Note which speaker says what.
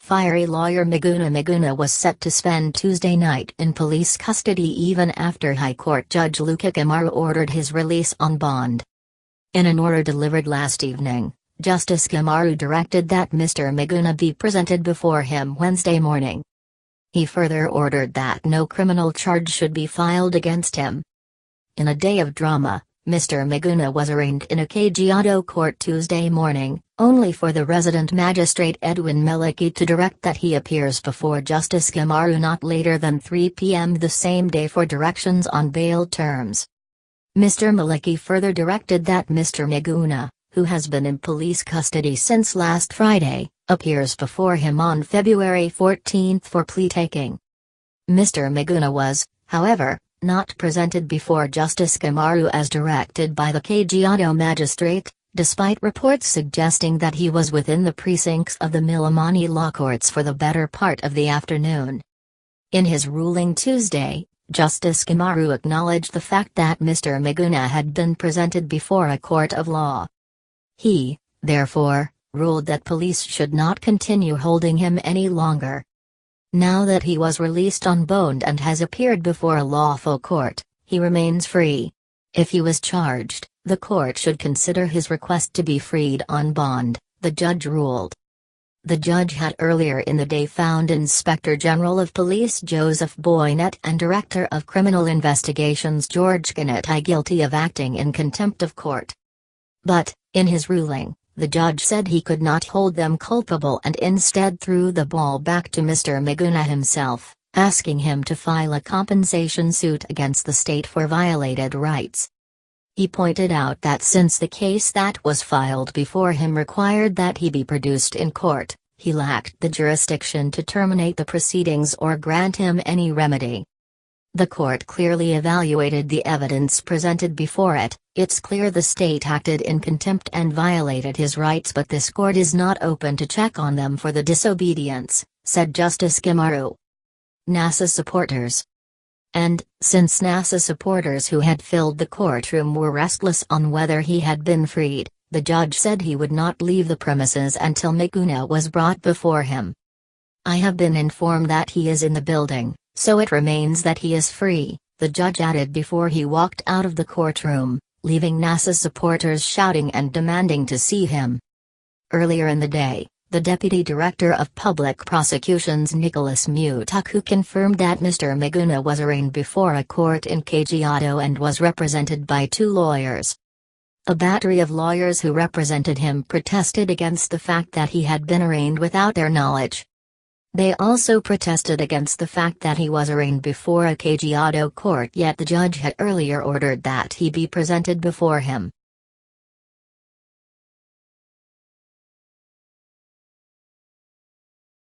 Speaker 1: Fiery lawyer Miguna Miguna was set to spend Tuesday night in police custody even after High Court Judge Luka Kimaru ordered his release on bond. In an order delivered last evening, Justice Kimaru directed that Mr Miguna be presented before him Wednesday morning. He further ordered that no criminal charge should be filed against him. In a day of drama, Mr Miguna was arraigned in a Kajiado court Tuesday morning, only for the Resident Magistrate Edwin Malochi to direct that he appears before Justice Kimaru not later than 3 p.m. the same day for directions on bail terms. Mr Malochi further directed that Mr Miguna, who has been in police custody since last Friday, appears before him on February 14 for plea taking. Mr Miguna was, however, not presented before Justice Kimaru as directed by the Kajiado magistrate, despite reports suggesting that he was within the precincts of the Milimani Law Courts for the better part of the afternoon. In his ruling Tuesday, Justice Kimaru acknowledged the fact that Mr Miguna had been presented before a court of law. He, therefore, ruled that police should not continue holding him any longer. Now that he was released on bond and has appeared before a lawful court, he remains free. If he was charged, the court should consider his request to be freed on bond, the judge ruled. The judge had earlier in the day found Inspector General of Police Joseph Boynet and Director of Criminal Investigations George Canetti guilty of acting in contempt of court. But, in his ruling, the judge said he could not hold them culpable and instead threw the ball back to Mr Miguna himself, asking him to file a compensation suit against the state for violated rights. He pointed out that since the case that was filed before him required that he be produced in court, he lacked the jurisdiction to terminate the proceedings or grant him any remedy. The court clearly evaluated the evidence presented before it. It's clear the state acted in contempt and violated his rights, but this court is not open to check on them for the disobedience, said Justice Kimaru. NASA supporters. And, since NASA supporters who had filled the courtroom were restless on whether he had been freed, the judge said he would not leave the premises until Miguna was brought before him. I have been informed that he is in the building, so it remains that he is free, the judge added before he walked out of the courtroom, leaving NASA supporters shouting and demanding to see him. Earlier in the day, the Deputy Director of Public Prosecutions Nicholas Mutaku confirmed that Mr Miguna was arraigned before a court in Kajiado and was represented by 2 lawyers. A battery of lawyers who represented him protested against the fact that he had been arraigned without their knowledge. They also protested against the fact that he was arraigned before a Kajiado court, yet the judge had earlier ordered that he be presented before him.